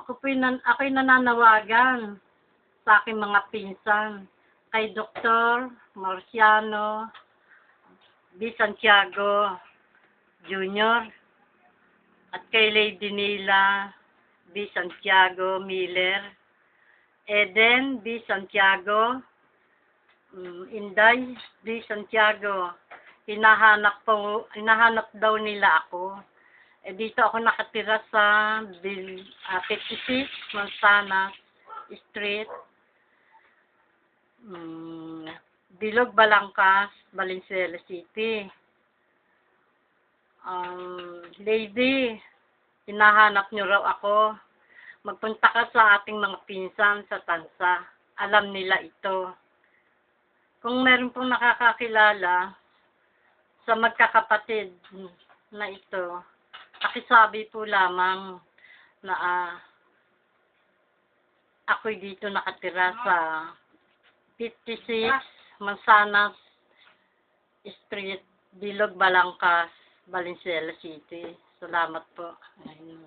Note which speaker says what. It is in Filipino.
Speaker 1: Ako'y nananawagan sa aking mga pinsan, kay Dr. Marciano B. Santiago Jr. at kay Lady Nila B. Santiago Miller, Eden B. Santiago, Inday B. Santiago. Hinahanap daw nila ako. Dito ako nakatira sa 56 Manzanas Street, Bilog, Balangkas, Valenzuela City. Lady, hinahanap nyo raw ako. Magpunta ka sa ating mga pinsan sa Tansa. Alam nila ito. Kung meron pong nakakakilala sa magkakapatid na ito, pakisabi po lamang na ako'y dito nakatira sa 56 Manzanas Street, Bilog, Balangkas, Valenzuela City. Salamat po. Ayun.